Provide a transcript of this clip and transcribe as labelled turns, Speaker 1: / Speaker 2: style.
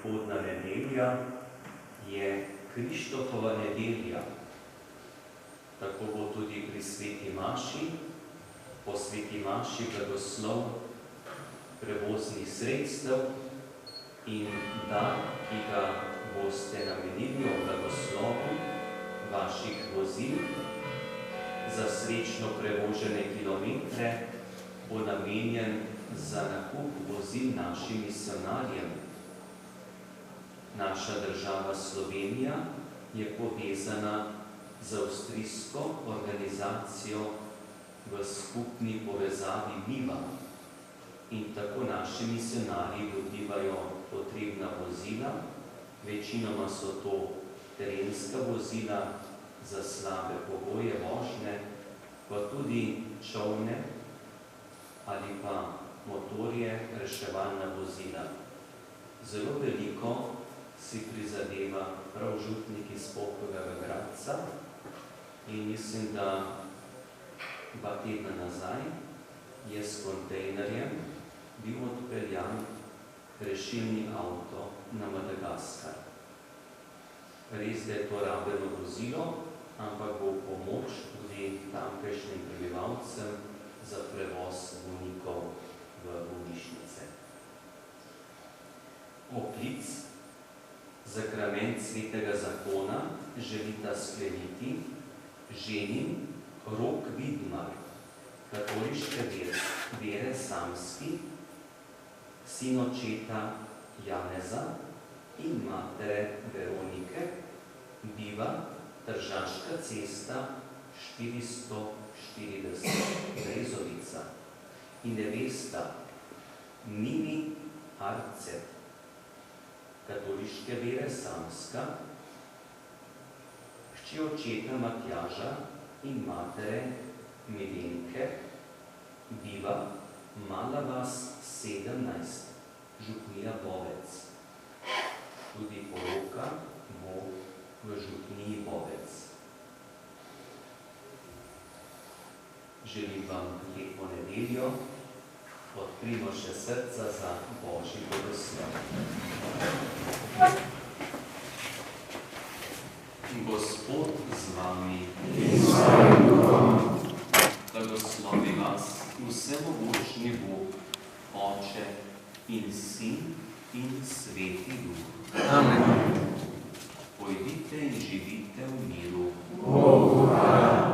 Speaker 1: prihodna nedelja je Krištofova nedelja. Tako bo tudi pri sveti maši, po sveti maši blagoslov prevoznih sredstev in dar, ki ga boste namenili o blagoslovu vaših vozil za srečno prevožene kilometre, bo namenjen za nakup vozil našim misionarjem. Naša država Slovenija je povezana z avstrijsko organizacijo v skupni povezavi Viva in tako naši misionarji dobivajo potrebna vozila, večinoma so to terenska vozila za slabe pogoje vožnje, pa tudi čolne ali pa motorje, reševalna vozila. Zelo veliko si prizadeva prav župnik iz Popovega Gradca in mislim, da 2 tedna nazaj je s kontejnerjem bil odpeljan rešilni avto na Madagaskar. Res, da je to rabljeno vozilo, ampak bo pomoč tudi tamkajšnjim prebivalcem za prevoz bolnikov v bolnišnice. Oklic, sakrament svetega zakona želita skleniti ženin Rok Vidmar, katoliške vere samski, sin očeta Janeza in matere Veronike, biva Tržaška cesta 440 Brezovica in nevesta Mimi Arcet, katoliške vere samska, hči očeta Matjaža in matere Milenke, biva Mala vas 17, župnija Bovec. Tudi poroka bo v župniji Bovec. Želim vam lepo nedeljo, odprimo še srca za Božji blagoslov. Gospod z vami blagoslovi vas vsemogočni Bog, Oče in Sin in Sveti Duh.
Speaker 2: Amen.
Speaker 1: Pojdite in živite v miru.
Speaker 2: Bogu hvala.